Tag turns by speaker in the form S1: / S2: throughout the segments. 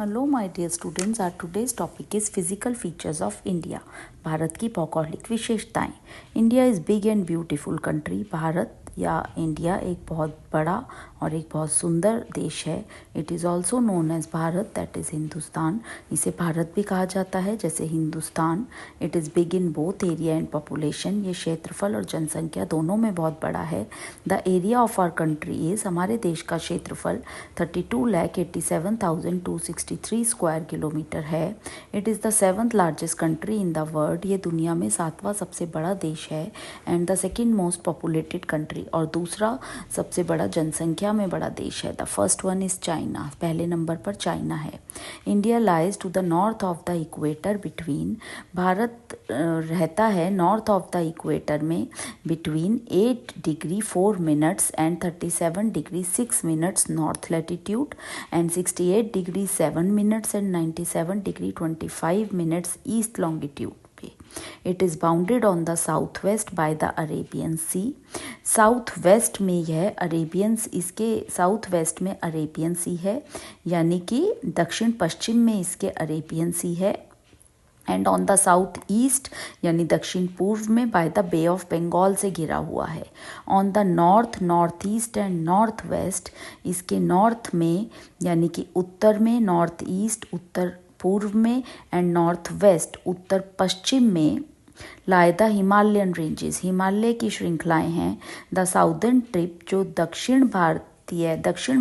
S1: Hello my dear students, our today's topic is physical features of India. Bharat की भौगोलिक विशेषताएं। India is big and beautiful country. Bharat या India एक बहुत बड़ा और एक बहुत सुंदर देश है। It is also known as Bharat, that is Hindustan. इसे भारत भी कहा जाता है जैसे Hindustan. It is big in both area and population. ये क्षेत्रफल और जनसंख्या दोनों में बहुत बड़ा है। The area of our country is, हमारे देश का क्षेत्रफल 32,87,263 स्क्वायर किलोमीटर है। It is the 7th largest country in the world. ये दुनिया में 7वां सबसे बड़ा देश है। And the second most populated country, और दूसरा सबसे बड़ा जनसंख्या में बड़ा देश है। The first one is China. पहले नंबर पर चाइना है। India lies to the north of the equator between, Bharat रहता है नॉर्थ ऑफ द इक्वेटर में between 8 degree 4 minutes and 37 degree 6 minutes north latitude and 68 degree 7 minutes and 97 degree 25 minutes east longitude. It is bounded on the south west by the Arabian sea. South west में यह इसके south west में Arabian sea है, यानी कि दक्षिण पश्चिम में इसके अरेबियन सी है। And on the south east यानी दक्षिण पूर्व में by the bay of Bengal से घिरा हुआ है। On the north, north east and north west, इसके नॉर्थ में यानी कि उत्तर में, नॉर्थ ईस्ट उत्तर पूर्व में एंड नॉर्थ वेस्ट उत्तर पश्चिम में लाई द हिमालयन रेंजेस, हिमालय की श्रृंखलाएं हैं। द साउदर्न टिप, जो दक्षिण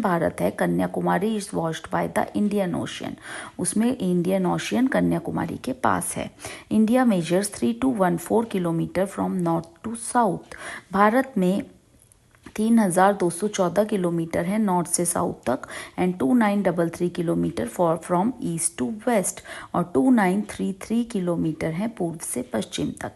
S1: भारत है, Kanyakumari is washed by the Indian ocean, उसमें इंडियन ओशियन कन्याकुमारी के पास है। India measures 3214 kilometre from north to south. Bharat में 3214 किलोमीटर है नॉर्थ से साउथ तक and 2933 kilometre from east to west, और 2933 किलोमीटर है पूर्व से पश्चिम तक।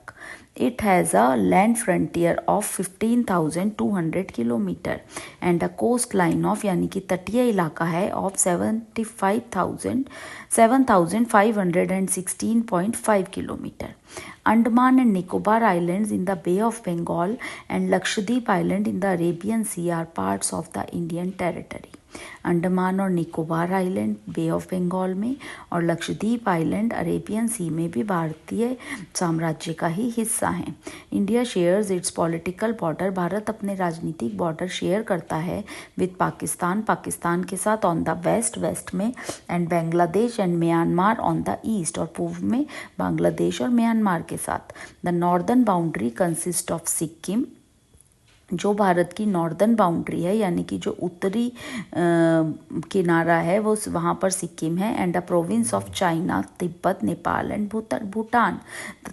S1: It has a land frontier of 15,200 kilometre and a coast line of, यानी कि तटीय इलाका है, of 7,516.5 kilometre. Andaman and Nicobar Islands in the Bay of Bengal and Lakshadweep Island in the Arabian Sea are parts of the Indian territory. Andaman और Nicobar island bay of Bengal में और Lakshadweep island Arabian सी में भी भारतीय साम्राज्य का ही हिस्सा हैं। India shares it's political border, Bharat अपने राजनीतिक बॉर्डर शेयर करता है विद पाकिस्तान के साथ ऑन द वेस्ट में and Bangladesh and Myanmar on the east, और पूर्व में बांग्लादेश और म्यांमार के साथ। The northern boundary consist of Sikkim, जो भारत की नॉर्दर्न बाउंड्री है यानी कि जो उत्तरी किनारा है वो वहाँ पर सिक्किम है। And the province of China, Tibet, Nepal and Bhutan,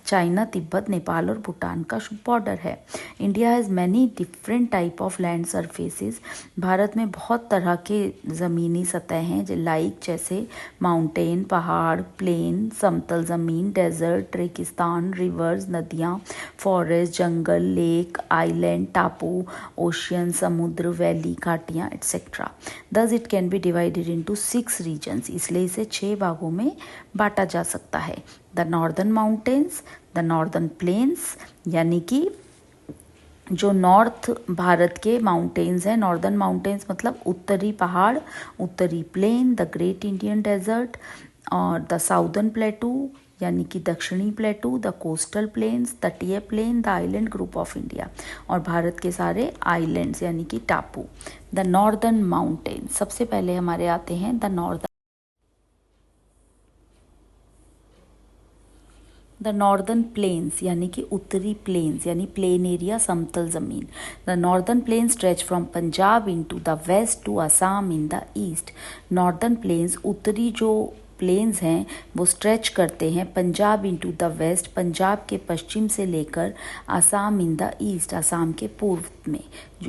S1: China, Tibet, Nepal और भूटान का बॉर्डर है। India has many different type of land surfaces. Bharat में बहुत तरह के ज़मीनी सतह हैं, जैसे माउंटेन, पहाड़, प्लेन, समतल ज़मीन, डेजर्ट, रेगिस्तान, रिवर्स, नदियाँ, फॉरेस्ट, जंगल, लेक, आइलैंड, टापू, ओशियन, समुद्र, वैली, घाटियाँ et cetera. Thus it can be divided into 6 regions, इसलिए इसे 6 भागों में बांटा जा सकता है। The northern mountains, the northern plains, यानी कि जो नॉर्थ भारत के माउंटेन्स हैं, नॉर्दर्न माउंटेन्स मतलब उत्तरी पहाड़, उत्तरी plain, the great Indian desert, और द साउदर्न प्लेटू यानी कि दक्षिणी प्लेटू, द कोस्टल प्लेन्स, तटीय plain, the island group of India, और भारत के सारे आइलैंड्स यानी कि टापू। द नॉर्दर्न माउंटेन, सबसे पहले हमारे आते हैं द नॉर्दर्न प्लेन्स यानी कि उत्तरी प्लेन्स यानी प्लेन एरिया, समतल ज़मीन। The northern plain stretch from Punjab into the west to Assam in the east. Northern plains, उत्तरी जो प्लेन्स हैं वो स्ट्रेच करते हैं Punjab into the west, Punjab के पश्चिम से लेकर Assam in the east, Assam के पूर्व में,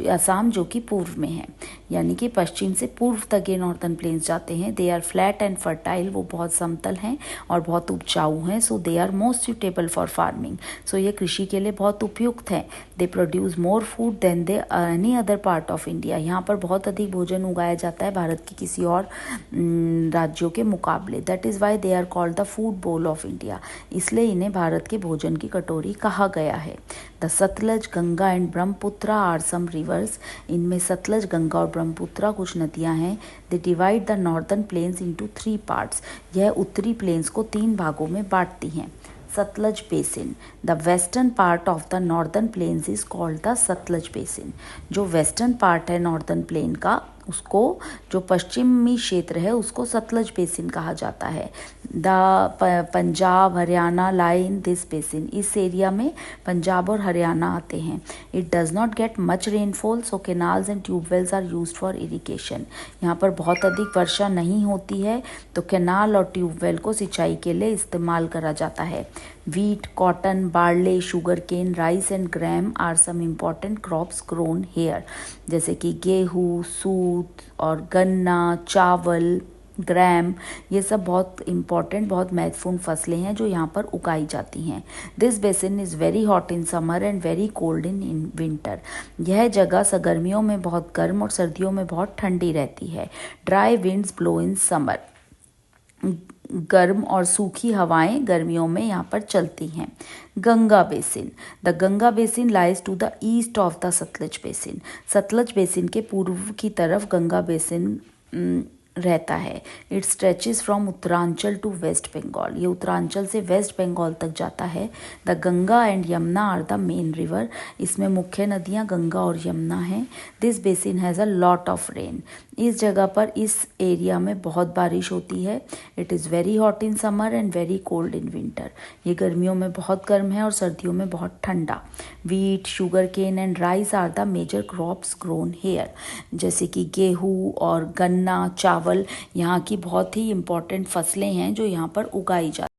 S1: असम जो कि पूर्व में है, यानी कि पश्चिम से पूर्व तक ये नॉर्दर्न प्लेन्स जाते हैं। They are flat and fertile, वो बहुत समतल हैं और बहुत उपजाऊ हैं। So they are most suitable for farming, so ये कृषि के लिए बहुत उपयुक्त हैं। They produce more food than they any other part of India, यहाँ पर बहुत अधिक भोजन उगाया जाता है भारत की किसी और राज्यों के मुकाबले। That is why they are called the food bowl of India, इसलिए इन्हें भारत के भोजन की कटोरी कहा गया है। The Sutlej, Ganga and Brahmaputra are some rivers, इनमें सतलज, गंगा और ब्रह्मपुत्रा कुछ नदियाँ हैं। They divide the northern plains into 3 parts, यह उत्तरी प्लेन्स को 3 भागों में बांटती हैं। Sutlej basin, the western part of the northern plains is called the Sutlej basin, जो वेस्टर्न पार्ट है नॉर्दर्न प्लेन का उसको, जो पश्चिमी क्षेत्र है उसको सतलज बेसिन कहा जाता है। The Punjab Haryana lie in this basin, इस एरिया में पंजाब और हरियाणा आते हैं। It does not get much rainfall, so canals and tubewells are used for irrigation, यहाँ पर बहुत अधिक वर्षा नहीं होती है तो कैनाल और ट्यूबवेल को सिंचाई के लिए इस्तेमाल करा जाता है। Wheat, cotton, barley, sugarcane, rice and gram are some important crops grown here, जैसे कि गेहूँ, सूत और गन्ना, चावल, ग्राम, ये सब बहुत इम्पॉर्टेंट, बहुत महत्वपूर्ण फसलें हैं जो यहाँ पर उगाई जाती हैं। This basin is very hot in summer and very cold in winter, यह जगह गर्मियों में बहुत गर्म और सर्दियों में बहुत ठंडी रहती है। Dry winds blow in summer, गर्म और सूखी हवाएं गर्मियों में यहाँ पर चलती हैं। Ganga basin, the Ganga basin lies to the east of the Sutlej basin, Sutlej basin के पूर्व की तरफ गंगा बेसिन रहता है। It stretches from Uttaranchal to West Bengal, ये उत्तरांचल से वेस्ट बंगाल तक जाता है। The Ganga and Yamuna are the main river, इसमें मुख्य नदियाँ गंगा और यमुना हैं। This basin has a lot of rain, इस जगह पर, इस एरिया में बहुत बारिश होती है। It is very hot in summer and very cold in winter, ये गर्मियों में बहुत गर्म है और सर्दियों में बहुत ठंडा। Wheat, sugar cane and rice are the major crops grown here, जैसे कि गेहूँ और गन्ना, चावल, यहाँ की बहुत ही इम्पॉर्टेंट फसलें हैं जो यहाँ पर उगाई जाती।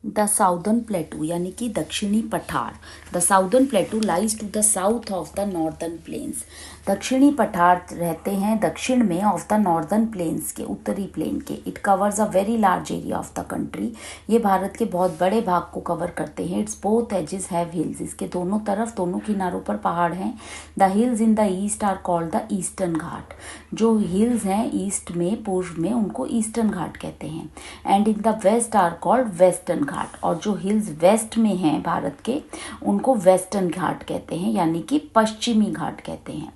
S1: द साउदर्न प्लेटू यानी कि दक्षिणी पठार, the southern plateau lies to the south of the northern plains, दक्षिणी पठार रहते हैं दक्षिण में ऑफ द नॉर्दर्न प्लेन्स के, उत्तरी प्लेन के। It covers a very large area of the country, ये भारत के बहुत बड़े भाग को कवर करते हैं। Its both edges have hills, इसके दोनों तरफ, दोनों किनारों पर पहाड़ हैं। The hills in the east are called the eastern ghat, जो हिल्स हैं ईस्ट में, पूर्व में, उनको ईस्टर्न घाट कहते हैं। And in the west are called western ghat, और जो हिल्स वेस्ट में हैं भारत के उनको वेस्टर्न घाट कहते हैं, यानी कि पश्चिमी घाट कहते हैं।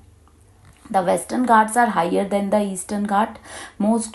S1: The western ghats are higher than the eastern ghat,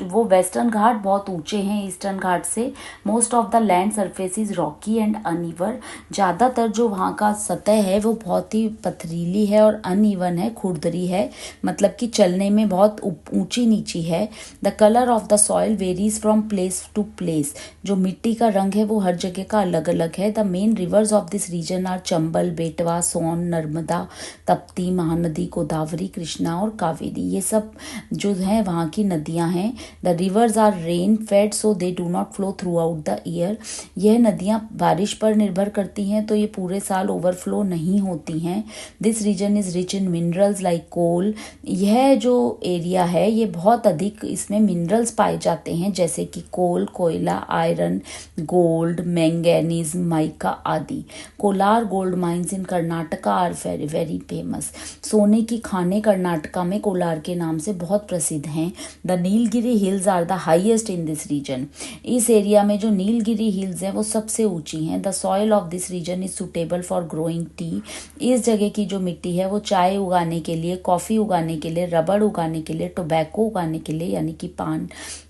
S1: वो वेस्टर्न घाट बहुत ऊंचे हैं ईस्टर्न घाट से। Most of the land surface is rocky and uneven, ज़्यादातर जो वहाँ का सतह है वो बहुत ही पथरीली है और अनइवन है, खुरदरी है, मतलब कि चलने में बहुत ऊंची नीची है। The colour of the soil varies from place to place, जो मिट्टी का रंग है वो हर जगह का अलग अलग है। The main rivers of this region are Chambal, Betwa, Son, Narmada, Trupti, Mahanadi, Godavari, Krishna और कावेरी, ये सब जो है वहाँ की नदियाँ हैं। The rivers are rain fed so they do not flow throughout the year, यह नदियाँ बारिश पर निर्भर करती हैं तो ये पूरे साल ओवरफ्लो नहीं होती हैं। This region is rich in minerals like coal, यह जो एरिया है ये बहुत अधिक, इसमें मिनरल्स पाए जाते हैं जैसे कि कोल, कोयला, आयरन, गोल्ड, मैंगनीज, माइका आदि। Kolar gold mines in Karnataka are very very famous, सोने की खानें कर्नाटक में कोलार के नाम से बहुत प्रसिद्ध हैं। The Nilgiri hills are the highest in this region, इस एरिया में जो नीलगिरी हिल्स हैं वो सबसे ऊंची हैं। The soil of this region is suitable for growing tea, इस जगह की जो मिट्टी है वो चाय उगाने के लिए, कॉफ़ी उगाने के लिए, रबड़ उगाने के लिए, टोबैको उगाने के लिए यानी कि पान,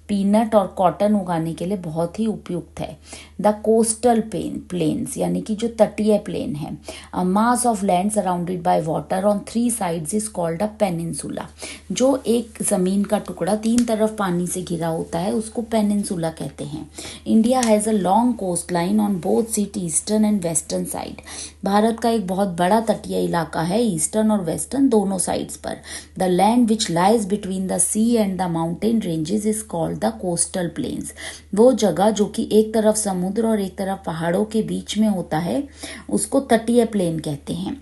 S1: पीनट और कॉटन उगाने के लिए बहुत ही उपयुक्त है। द कोस्टल प्लेन्स यानी कि जो तटीय प्लेन है, a mass of land surrounded by water on 3 sides is called a peninsula, जो एक ज़मीन का टुकड़ा 3 तरफ पानी से घिरा होता है उसको पेनिनसुला कहते हैं। India has a long coast line on both सीट ईस्टर्न एंड वेस्टर्न साइड, भारत का एक बहुत बड़ा तटीय इलाका है ईस्टर्न और वेस्टर्न दोनों साइड्स पर। The land which lies between the sea and the mountain ranges is called the coastal plains, वो जगह जो कि एक तरफ समुद्र और एक तरफ पहाड़ों के बीच में होता है उसको तटीय प्लेन कहते हैं।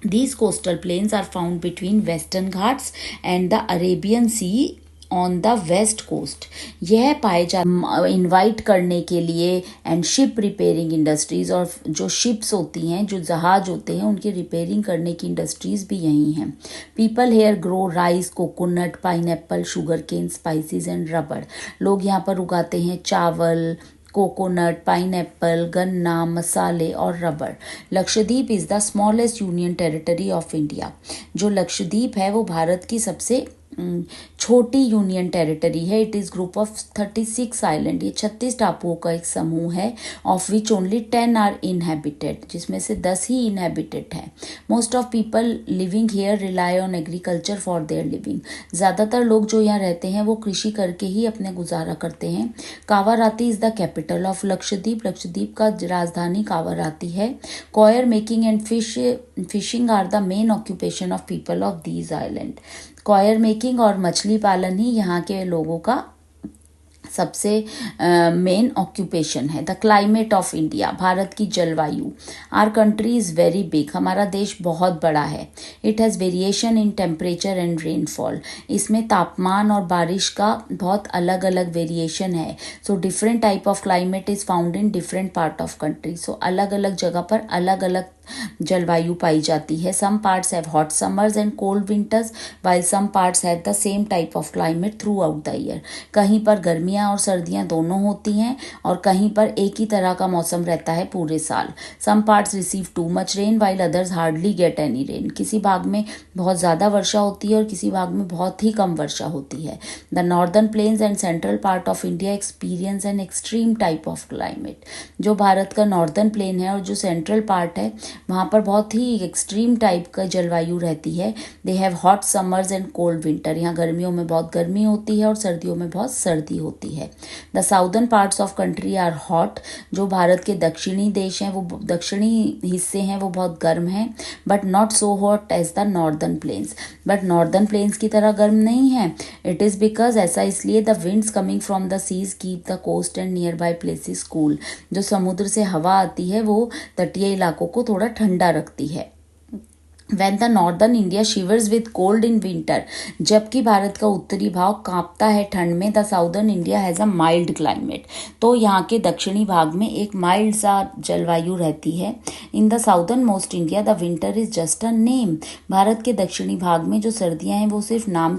S1: These coastal plains are found between Western Ghats and the Arabian Sea on the west coast. यह पाए जा इनवाइट करने के लिए एंड शिप रिपेयरिंग इंडस्ट्रीज, और जो शिप्स होती हैं, जो जहाज होते हैं, उनकी रिपेयरिंग करने की इंडस्ट्रीज भी यहीं हैं। People here grow rice, coconut, pineapple, sugar cane, spices and rubber. लोग यहाँ पर उगाते हैं चावल, कोकोनट, पाइनएप्पल, गन्ना, मसाले और rubber. Lakshadweep is the smallest union territory of India. जो लक्षद्वीप है वो भारत की सबसे छोटी यूनियन टेरिटरी है। It is group of 36 island. ये 36 टापुओं का एक समूह है। Of which only 10 are inhabited, जिसमें से 10 ही इनहेबिटेड है। Most of people living here rely on agriculture for their living. ज़्यादातर लोग जो यहाँ रहते हैं वो कृषि करके ही अपने गुजारा करते हैं। Kavaratti is the capital of Lakshadweep. Lakshadweep का राजधानी कावाराती है। Coir making and fishing are the main occupation of people of these island. Coir making और मछली पालन ही यहाँ के लोगों का सबसे मेन ऑक्यूपेशन है। The climate of India, Bharat की जलवायु। Our country is very big, हमारा देश बहुत बड़ा है। It has variation in temperature and rainfall. इसमें तापमान और बारिश का बहुत अलग अलग वेरिएशन है। So different type of climate is found in different part of country. So अलग अलग जगह पर अलग अलग जलवायु पाई जाती है। Some parts have hot summers and cold winters, while some parts have the same type of climate throughout the year. कहीं पर गर्मियाँ और सर्दियाँ दोनों होती हैं और कहीं पर एक ही तरह का मौसम रहता है पूरे साल। Some parts receive too much rain while others hardly get any rain. किसी भाग में बहुत ज़्यादा वर्षा होती है और किसी भाग में बहुत ही कम वर्षा होती है। The northern plains and central part of India experience an extreme type of climate. जो भारत का नॉर्दर्न प्लेन है और जो सेंट्रल पार्ट है, वहाँ पर बहुत ही एक्सट्रीम टाइप का जलवायु रहती है। They have hot summers and cold winter. यहाँ गर्मियों में बहुत गर्मी होती है और सर्दियों में बहुत सर्दी होती है। The southern parts of country are hot. जो भारत के दक्षिणी देश हैं, वो दक्षिणी हिस्से हैं, वो बहुत गर्म हैं, but not so hot as the northern plains. But northern plains की तरह गर्म नहीं है। इट इज़ बिकॉज, ऐसा इसलिए, the winds coming from the seas keep the coast and nearby places cool. जो समुद्र से हवा आती है वो तटीय इलाकों को थोड़ा ठंडा रखती है। When the northern India shivers with cold in winter, जबकि भारत का उत्तरी भाग कांपता है ठंड में, the southern India has a mild climate. तो यहाँ के दक्षिणी भाग में एक माइल्ड सा जलवायु रहती है। In the southern most India the winter is just a name. Bharat के दक्षिणी भाग में जो सर्दियाँ हैं वो सिर्फ नाम